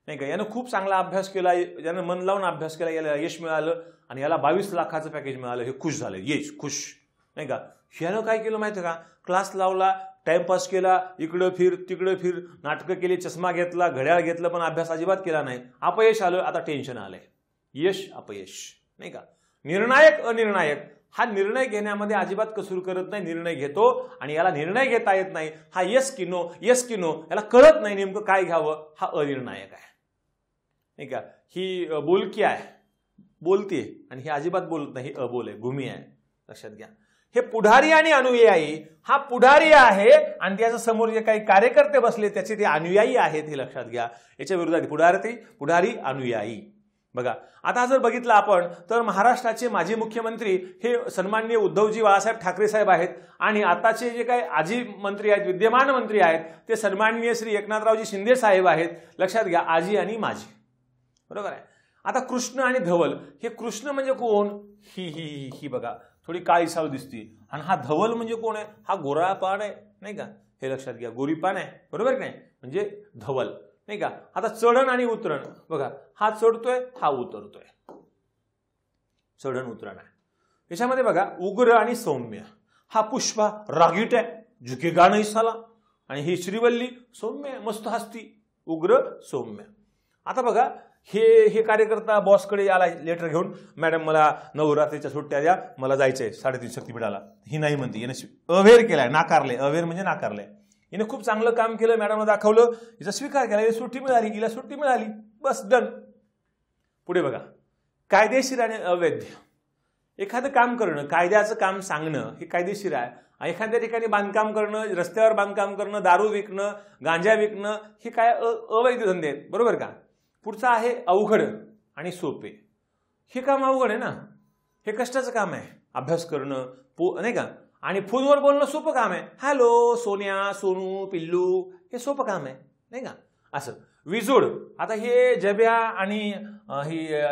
नाही का. यानं खूप चांगला अभ्यास केला, यानं मन लावून अभ्यास केला, याला यश मिळालं आणि याला 22 लाखाचं पॅकेज मिळालं, हे खुश झाले, यश खुश, नाही का. यानं काय केलं माहिती का, क्लास लावला, टाइमपास केला, इकडं फिर तिकडं फिर, नाटकं केली, चष्मा घेतला, घड्याळ घेतलं, पण अभ्यास अजिबात केला नाही. अपयश आलं, आता टेन्शन आलंय. यश अपयश, नाही का. निर्णायक अनिर्णायक, हा निर्णय घेण्यामध्ये अजिबात कसूर करत नाही, निर्णय घेतो आणि याला निर्णय घेता येत नाही. हा यस की नो, यस की नो, याला कळत नाही नेमकं काय घ्यावं, हा अनिर्णायक आहे, नाही का. ही बोलकी आहे, बोलते, आणि ही अजिबात बोलत नाही, ही अबोल आहे, भूमी आहे, लक्षात घ्या. हे पुढारी आणि अनुयायी, हा पुढारी आहे आणि त्याच्या समोर जे काही कार्यकर्ते बसले त्याचे ते अनुयायी आहेत, हे लक्षात घ्या. याच्या विरोधात पुढारी, अनुयायी. बघा आता जर बघितलं आपण तर महाराष्ट्राचे माजी मुख्यमंत्री हे सन्माननीय उद्धवजी बाळासाहेब ठाकरे साहेब आहेत आणि आताचे जे काही आजी मंत्री आहेत, विद्यमान मंत्री आहेत ते सन्माननीय श्री एकनाथरावजी शिंदे साहेब आहेत. लक्षात घ्या, आजी आणि माजी, बरोबर आहे. आता कृष्ण आणि धवल, हे कृष्ण म्हणजे कोण? ही बघा थोडी काळी साव दिसती, आणि हा धवल म्हणजे कोण आहे? हा गोरा पान आहे नाही का, हे लक्षात घ्या, गोरी पान आहे, बरोबर की नाही, म्हणजे धवल नाही का. आता चढण आणि उतरण बघा, हा चढतोय हा उतरतोय, चढण उतरण आहे. याच्यामध्ये बघा उग्र आणि सौम्य, हा पुष्पा रागीट आहे, झुकेगा नाही साला, आणि ही श्रीवल्ली सौम्य मस्त हसती, उग्र सौम्य. आता बघा हे कार्यकर्ता बॉसकडे आला लेटर घेऊन, मॅडम मला नवरात्रीच्या सुट्ट्या द्या, मला जायचंय 3.5 शक्तीपीठाला. ही नाही म्हणते, याने अवेअर केलाय, नाकारले, अवेअर म्हणजे नाकारलंय. हिने खूप चांगलं काम केलं, मॅडमला दाखवलं, हिचा स्वीकार केला, हिला सुट्टी मिळाली, हिला सुट्टी मिळाली, बस डन. पुढे बघा कायदेशीर आणि अवैध. एखादं काम करणं, कायद्याचं काम सांगणं हे कायदेशीर आहे. एखाद्या ठिकाणी बांधकाम करणं, रस्त्यावर बांधकाम करणं, दारू विकणं, गांजा विकणं हे काय अवैध धंदे आहेत, बरोबर का. पुढचा आहे अवघड आणि सोपे. हे काम अवघड आहे ना, हे कष्टाचं काम आहे, अभ्यास करणं नाही का, आणि फोनवर बोलणं सोपं काम आहे, हॅलो सोन्या, सोनू, पिल्लू, हे सोपं काम आहे नाही का. असं विजोड, आता हे जब्या आणि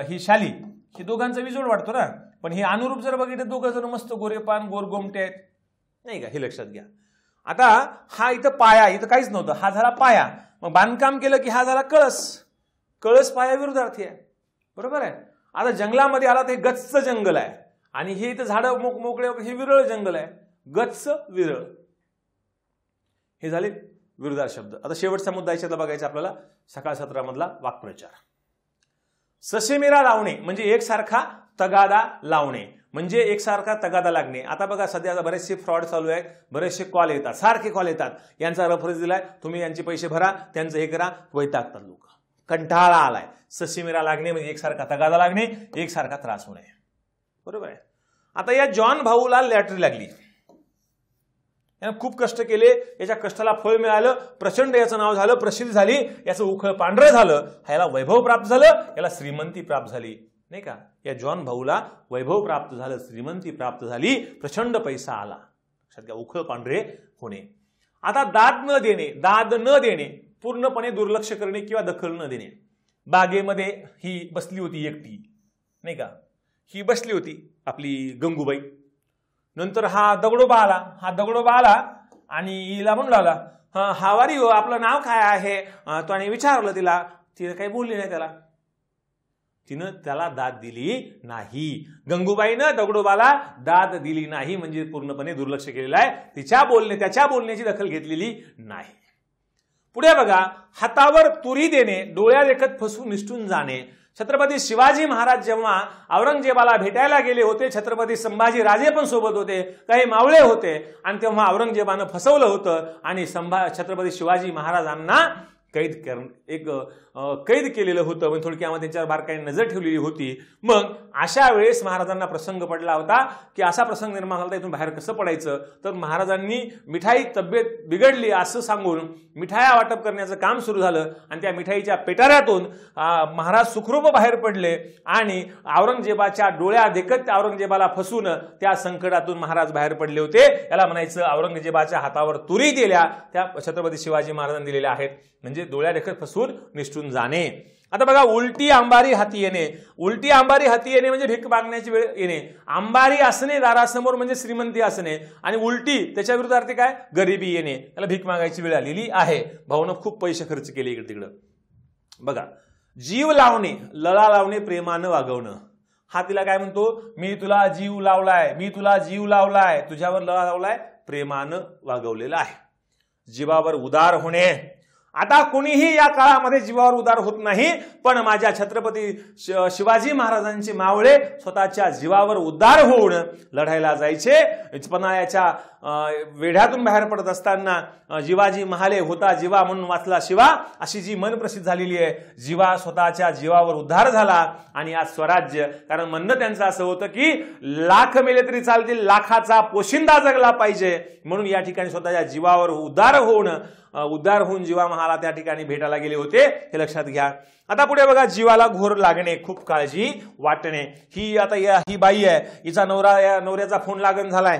ही शाली, हे दोघांचा विजोड वाटतो ना, पण हे अनुरूप जर बघितलं दोघं जण मस्त गोरेपान गोरगोमटे आहेत नाही का, हे लक्षात घ्या. आता हा इथं पाया, इथं काहीच नव्हतं, हा झाला पाया, मग बांधकाम केलं की हा झाला कळस, कळस पाया विरुद्धार्थी आहे, बरोबर आहे. आता जंगलामध्ये आला तर हे गच्च जंगल आहे, आणि हे इथं झाडं मोकळे, हे विरळ जंगल आहे, गच्च विरळ, हे झाले विरुद्धार्थी शब्द. आता शेवटचा मुद्दा याच्यातला बघायचा आपल्याला, सकाळ सत्रामधला वाक्प्रचार. ससेमिरा लावणे म्हणजे एकसारखा तगादा लावणे, म्हणजे एकसारखा तगादा लागणे. आता बघा सध्या बरेचसे फ्रॉड चालू आहेत, बरेचसे कॉल येतात, सारखे कॉल येतात, यांचा रेफरन्स दिलाय, तुम्ही यांचे पैसे भरा, त्यांचं हे करा, वैतागतात लोक, कंटाळा आलाय. ससेमिरा लागणे म्हणजे एकसारखा तगादा लागणे, एकसारखा त्रास होणे, बरोबर आहे. आता या जॉन भाऊला लॅटरी लागली, यानं खूप कष्ट केले, याच्या कष्टाला फळ मिळालं, प्रचंड याचं नाव झालं, प्रसिद्ध झाली, याचं उखळ पांढरं झालं, ह्याला वैभव प्राप्त झालं, याला श्रीमंती प्राप्त झाली नाही का. या जॉन भाऊला वैभव प्राप्त झालं, श्रीमंती प्राप्त झाली, प्रचंड पैसा आला. लक्षात घ्या, उखळ पांढरे होणे. आता दाद न देणे, पूर्णपणे दुर्लक्ष करणे किंवा दखल न देणे. बागेमध्ये ही बसली होती एकटी नाही का, ही बसली होती आपली गंगूबाई, नंतर हा दगडोबा आला आणि हिला म्हणू लागला, हावारी हो, आपलं नाव काय आहे, तो आणि विचारलं तिला, तिने काही बोलली नाही त्याला, तिनं त्याला दाद दिली नाही. गंगूबाईनं दगडोबाला दाद दिली नाही म्हणजे पूर्णपणे दुर्लक्ष केलेलं आहे, त्याच्या बोलण्याची दखल घेतलेली नाही. पुढे बघा, हातावर तुरी देणे, डोळ्या देखत फसवून निष्ठून जाणे. छत्रपती शिवाजी महाराज जेव्हा औरंगजेबाला भेटायला गेले होते, छत्रपती संभाजी राजे पण सोबत होते, काही मावळे होते, आणि तेव्हा औरंगजेबानं फसवलं होतं आणि छत्रपती शिवाजी महाराजांना कैद केलेलं होतं, म्हणजे थोडक्यामध्ये त्यांच्यावर बारकाईने नजर ठेवलेली होती. मग अशा वेळेस महाराजांना प्रसंग पडला होता की असा प्रसंग निर्माण झाला, इथून बाहेर कसं पडायचं. तर महाराजांनी मिठाई तब्येत बिघडली असं सांगून मिठाया वाटप करण्याचं काम सुरू झालं, आणि त्या मिठाईच्या पेटाऱ्यातून महाराज सुखरूप बाहेर पडले, आणि औरंगजेबाच्या डोळ्या देखत औरंगजेबाला फसून त्या संकटातून महाराज बाहेर पडले होते. याला म्हणायचं औरंगजेबाच्या हातावर तुरी दिल्या, त्या छत्रपती शिवाजी महाराजांनी दिलेल्या आहेत, म्हणजे डोळ्या देखत फसून निष्ठून जाणे. आता बघा, उलटी अंबारी हाती येणे. उलटी अंबारी हाती येणे म्हणजे भीक मागण्याची वेळ येणे. अंबारी असणे दारासमोर म्हणजे श्रीमंती असणे, आणि उलटी त्याच्या विरुद्धार्थी काय, गरिबी येणे, त्याला भीक मागायची वेळ आलेली आहे. भाऊनं खूप पैसे खर्च केले इकडे तिकडं. बघा, जीव लावणे, लळा लावणे, प्रेमानं वागवणं. हा तिला काय म्हणतो, मी तुला जीव लावलाय, तुझ्यावर लळा लावलाय, प्रेमानं वागवलेला आहे. जीवावर उदार होणे. आता कोणीही या काळामध्ये जीवावर उदार होत नाही, पण माझ्या छत्रपती शिवाजी महाराजांचे मावळे स्वतःच्या जीवावर उदार होऊन लढायला जायचे. पन्हाळ्याच्या वेढ्यातून बाहेर पडत असताना जीवाजी महाले होता जीवा म्हणून वाचला शिवा, अशी जी मन प्रसिद्ध झालेली आहे. जीवा स्वतःच्या जीवावर उद्धार झाला, आणि आज स्वराज्य, कारण म्हणणं त्यांचं असं होतं की लाख मेले तरी चालतील, लाखाचा पोशिंदा जगला पाहिजे, म्हणून या ठिकाणी स्वतःच्या जीवावर उद्धार होऊन जीवा महाला त्या ठिकाणी भेटायला गेले होते, हे लक्षात घ्या. आता पुढे बघा, जीवाला घोर लागणे, खूप काळजी वाटणे. ही बाई आहे, हिचा नवरा, या नवऱ्याचा फोन लागण झालाय,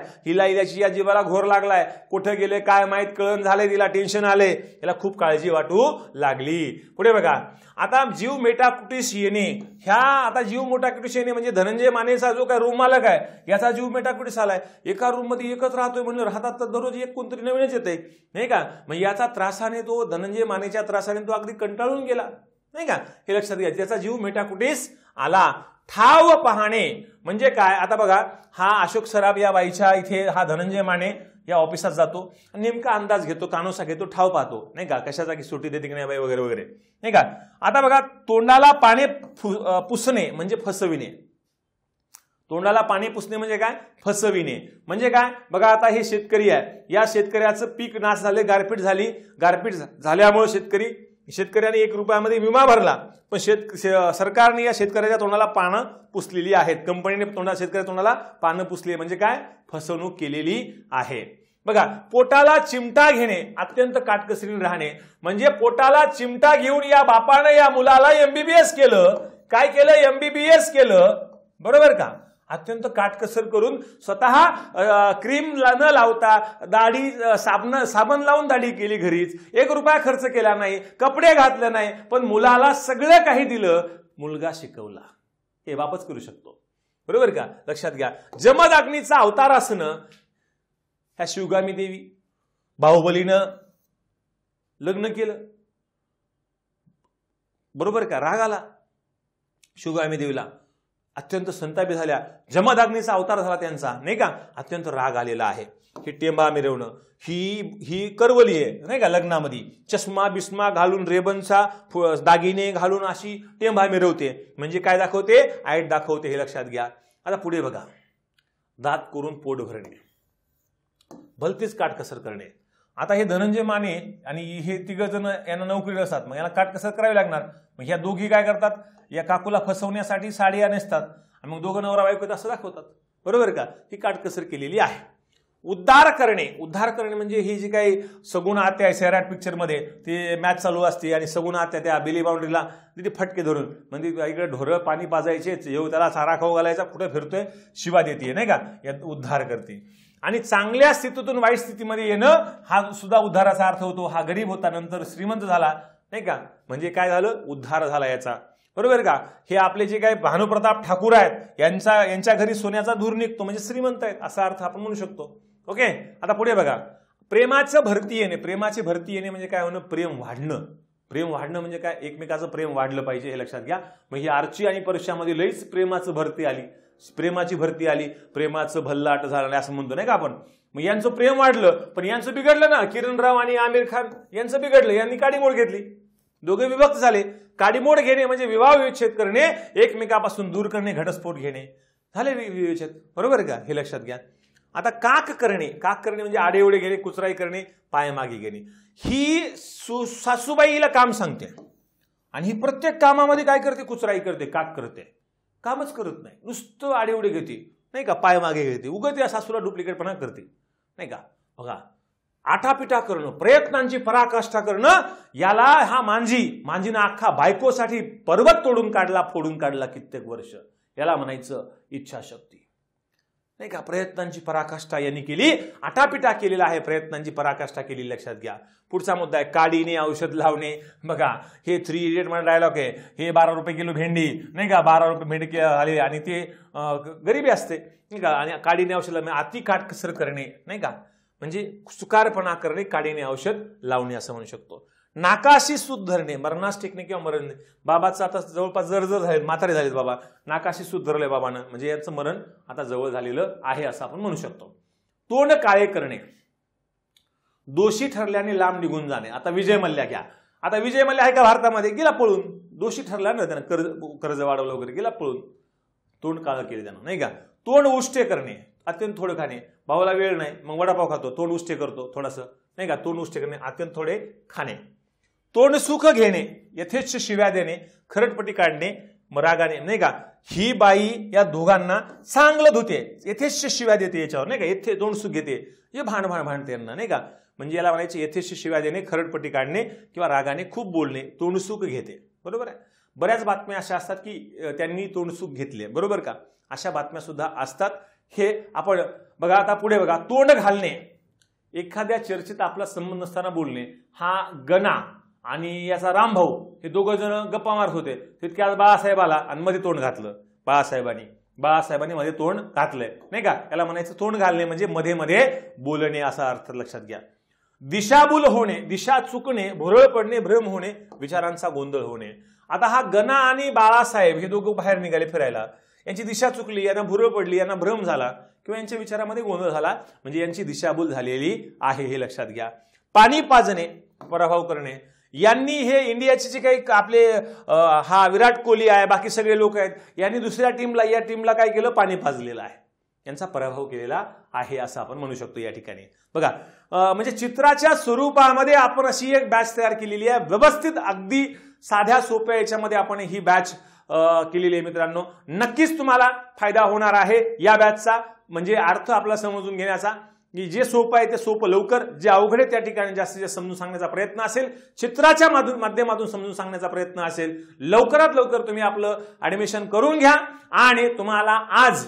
या जीवाला घोर लागलाय, कुठे गेले काय माहित कळण झाले, तिला टेन्शन आले, तिला खूप काळजी वाटू लागली. पुढे बघा, आता जीव मेटाकुटीस येणे. आता जीव मेटाकुटीस येणे म्हणजे धनंजय मानेचा जो काय रूम मालक आहे, याचा जीव मेटाकुटीस आलाय. एका रूम मध्ये एकच राहतोय म्हणलं, राहतात तर दररोज एक कोणतरी नवीनच येते, नाही का. मग याचा त्रासाने तो, धनंजय मानेच्या त्रासाने तो अगदी कंटाळून गेला, नाही का. हे लक्षात घ्या, त्याचा जीव मेटाकुटीस आला. ठाव पाहणे म्हणजे काय, आता बघा, हा अशोक सराफ या बाईच्या इथे, हा धनंजय माने या ऑफिसात जातो, नेमका अंदाज घेतो, कानोसा घेतो, ठाव पाहतो, नाही का, कशाचा की सुट्टी देते की नाही बाई वगैरे वगैरे, नाही का. आता बघा, तोंडाला पाणी पुसणे म्हणजे फसविणे. तोंडाला पाणी पुसणे म्हणजे काय, फसविणे म्हणजे काय. बघा, आता हे शेतकरी आहे, या शेतकऱ्याचं पीक नाश झाले, गारपीट झाली, गारपीट झाल्यामुळे शेतकऱ्याने 1 रुपयामध्ये विमा भरला, पण सरकारने या शेतकऱ्याच्या तोंडाला पानं पुसलेली आहेत, कंपनीने शेतकऱ्याच्या तोंडाला पानं पुसली, म्हणजे काय, फसवणूक केलेली आहे. बघा, पोटाला चिमटा घेणे, अत्यंत काटकसरीने राहणे म्हणजे पोटाला चिमटा घेऊन या बापानं या मुलाला एमबीबीएस केलं. काय केलं, एमबीबीएस केलं, बरोबर का. अत्यंत काटकसर करून स्वतः क्रीम न लावता दाढी साबण लावून दाढी केली घरीच, 1 रुपया खर्च केला नाही, कपडे घातले नाही, पण मुलाला सगळं काही दिलं, मुलगा शिकवला. हे बापच करू शकतो, बरोबर का. लक्षात घ्या, जमदग्नीचा अवतार असणं. ह्या शिवगामी देवी, बाहुबलीनं लग्न केलं, बरोबर का. राग आला शिवगामी देवीला, अत्यंत संतापी झाल्या, जमदग्नीचा अवतार झाला त्यांचा, नाही का. अत्यंत राग आलेला आहे. हे टेंबा मिरवणं, ही करवली आहे, नाही का. लग्नामध्ये चष्मा बिस्मा घालून, रेबनचा दागिने घालून अशी टेंबा मिरवते, म्हणजे काय दाखवते, आईट दाखवते. हे लक्षात घ्या. आता पुढे बघा, दात करून पोट भरणे, भलतीच काटकसर करणे. आता हे धनंजय माने आणि हे 3 जण यांना नोकरीला असतात, मग यांना काटकसर करावी लागणार. मग ह्या दोघी काय करतात, या काकूला फसवण्यासाठी साड्या नेसतात आणि मग दोघं नवरा बायको असं दाखवतात, बरोबर का. ही काटकसर केलेली आहे. उद्धार करणे म्हणजे ही जी काही सगुण आत्या आहे, सैराट पिक्चर मध्ये ते मॅच चालू असते आणि सगुण आत्या त्या बेली बाउंड्रीला तिथे फटके धरून, म्हणजे इकडे ढोरं पाणी पाजायचे, जेव त्याला चारा खाऊ घालायचा, कुठे फिरतोय शिवा देते, नाही का. यात उद्धार करते. आणि चांगल्या स्थितीतून वाईट स्थितीमध्ये येणं, हा सुद्धा उद्धाराचा अर्थ होतो. हा गरीब होता, नंतर श्रीमंत झाला, नाही का, म्हणजे काय झालं, उद्धार झाला याचा, बरोबर का. हे आपले जे काही भानुप्रताप ठाकूर आहेत, यांच्या घरी सोन्याचा धूर निघतो, म्हणजे श्रीमंत आहेत असा अर्थ आपण म्हणू शकतो. ओके. आता पुढे बघा, प्रेमाचं भरती येणे. प्रेमाची भरती येणे म्हणजे काय होणं, प्रेम वाढणं. प्रेम वाढणं म्हणजे काय, एकमेकाचं प्रेम वाढलं पाहिजे, हे लक्षात घ्या. मग ही आर्ची आणि परश्यामध्ये लईच प्रेमाचं भरती आली, प्रेमाची भरती आली, प्रेमाचं भल्लाट झालं असं म्हणतो, नाही का आपण. मग यांचं प्रेम वाढलं, पण यांचं बिघडलं ना. किरण राव आणि आमिर खान यांचं बिघडलं, यांनी काडीमोड घेतली, दोघे विभक्त झाले. काडीमोड घेणे म्हणजे विवाह विच्छेद करणे, एकमेकापासून दूर करणे, घटस्फोट घेणे, झाले विच्छेद, बरोबर का. हे लक्षात घ्या. आता काक करणे म्हणजे आडेवडे घेणे, कुचराई करणे, पायमागे घेणे. ही सासूबाईला काम सांगते आणि ही प्रत्येक कामामध्ये काय करते, कुचराई करते, काक करते, कामच करत नाही, नुसतं आडेवडे घेते, नाही का, पायमागे घेते, उगाच या सासूला डुप्लिकेटपणा करते, नाही का. बघा, आटापिटा करणं, प्रयत्नांची पराकाष्ठा करणं, याला हा मांजीनं अख्खा बायकोसाठी पर्वत तोडून काढला, फोडून काढला कित्येक वर्ष, याला म्हणायचं इच्छाशक्ती, नाही का. प्रयत्नांची पराकाष्ठा यांनी केली, आटापिटा केलेला आहे, प्रयत्नांची पराकाष्ठा केली, लक्षात घ्या. पुढचा मुद्दा आहे काडीने औषध लावणे. बघा, हे 3 इडियट मध्ये डायलॉग आहे. हे 12 रुपये किलो भेंडी, नाही का, 12 रुपये भेंडी आले आणि ते गरिबी असते, नाही का. आणि काडीने औषध लावणे, अति काटकसर करणे, नाही का, म्हणजे सुकारपणा करणे, काडीने औषध लावणे असं म्हणू शकतो. नाकाशी सूत धरणे, मरणास टेकणे किंवा मरण. बाबाचं आता जवळपास जर्जर झाले, म्हातारे झालेत बाबा, नाकाशी सूत धरले बाबानं, म्हणजे यांचं मरण आता जवळ झालेलं आहे असं आपण म्हणू शकतो. तोंड काळे करणे, दोषी ठरल्याने लांब निघून जाणे. आता विजय मल्ल्या घ्या. आता विजय मल्ल्या आहे का भारतामध्ये, गेला पळून, दोषी ठरला ना, त्यानं कर्ज वाढवलं वगैरे, गेला पळून, तोंड काळं केलं त्यानं, नाही का. तोंड उष्टे करणे, अत्यंत थोडं खाणे, भावाला वेळ नाही मग वडापाव खातो, तोंड उष्टे करतो थोडंसं, नाही का. तोंड उष्टे करणे, अत्यंत थोडे खाणे. तोंड सुख घेणे, यथेच्छ शिव्या देणे, खरटपटी काढणे, रागाने, नाही का. ही बाई या दोघांना चांगलं धुते, यथेच्छ शिव्या देते याच्यावर, नाही का. तोंड सुख घेते, हे भांडते यांना, नाही का. म्हणजे याला म्हणायचे यथेच्छ शिव्या देणे, खरटपटी काढणे किंवा रागाने खूप बोलणे, तोंड सुख घेते, बरोबर आहे. बऱ्याच बातम्या अशा असतात की त्यांनी तोंडसुख घेतली, बरोबर का? अशा बातम्या सुद्धा असतात. हे आपण बघा. आता पुढे बघा, तोंड घालणे. एखाद्या चर्चेत आपला संबंध नसताना बोलणे. हा गणा आणि याचा रामभाऊ हे दोघं जण गप्पा मारत होते, तितक्यात बाळासाहेब आला आणि मध्ये तोंड घातलं. बाळासाहेबांनी मध्ये तोंड घातलंय, नाही का? याला म्हणायचं तोंड घालणे म्हणजे मध्ये मध्ये बोलणे असा अर्थ लक्षात घ्या. दिशाभूल होणे, दिशा चुकणे, भुरळ पडणे, भ्रम होणे, विचारांचा गोंधळ होणे. आता हा गणा आणि बाळासाहेब हे दोघं बाहेर निघाले फिरायला. यांची दिशा चुकली, यांना भुरळ पडली, यांना भ्रम झाला किंवा यांच्या विचारामध्ये गोंधळ झाला, म्हणजे यांची दिशाभूल झालेली आहे, हे लक्षात घ्या. पाणी पाजणे, पराभव करणे. यांनी हे इंडियाचे जे काही आपले हा विराट कोहली आहे, बाकी सगळे लोक आहेत, यांनी दुसऱ्या टीमला, या टीमला काय केलं? पाणी पाजलेलं आहे, यांचा पराभव केलेला आहे असं आपण म्हणू शकतो या ठिकाणी. बघा, म्हणजे चित्राच्या स्वरूपामध्ये आपण अशी एक बॅच तयार केलेली आहे, व्यवस्थित, अगदी साध्या सोप्या याच्यामध्ये आपण ही बॅच केलेली आहे. मित्रांनो, नक्कीच तुम्हाला फायदा होणार आहे या बॅचचा, म्हणजे अर्थ आपला समजून घेण्याचा. की जे सोपं आहे ते सोपं लवकर, जे अवघड आहे त्या ठिकाणी जास्तीत जास्त समजून सांगण्याचा प्रयत्न असेल, चित्राच्या माध्यमातून समजून सांगण्याचा प्रयत्न असेल. लवकरात लवकर तुम्ही आपलं ऍडमिशन करून घ्या. आणि तुम्हाला आज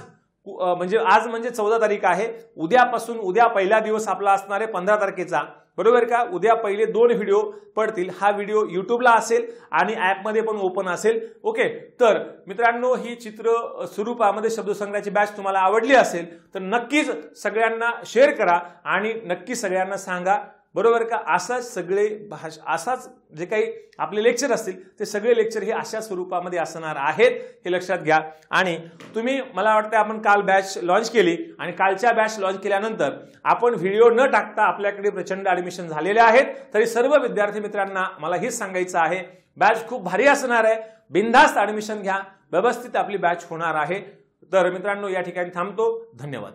म्हणजे 14 तारीख आहे, उद्या पहिला दिवस आपला असणार आहे 15 तारखेचा, बरोबर का? उद्या पहिले 2 व्हिडिओ पडतील. हा व्हिडिओ युट्यूबला असेल आणि ऍपमध्ये पण ओपन असेल. ओके, तर मित्रांनो, ही चित्र स्वरूपामध्ये शब्दसंग्रहाची बॅच तुम्हाला आवडली असेल तर नक्कीच सगळ्यांना शेअर करा आणि नक्की सगळ्यांना सांगा, बरोबर का? असाच जे काही आपले लेक्चर असतील ते सगळे लेक्चर हे अशा स्वरूपामध्ये असणार आहेत, हे लक्षात घ्या. आणि तुम्ही, मला वाटतं आपण काल बॅच लॉन्च केली आणि कालच्या बॅच लॉन्च केल्यानंतर आपण व्हिडिओ न टाकता आपल्याकडे प्रचंड ऍडमिशन झालेले आहेत. तरी सर्व विद्यार्थी मित्रांना मला हेच सांगायचं आहे, बॅच खूप भारी असणार आहे, बिनधास्त ऍडमिशन घ्या, व्यवस्थित आपली बॅच होणार आहे. तर मित्रांनो, या ठिकाणी थांबतो. धन्यवाद.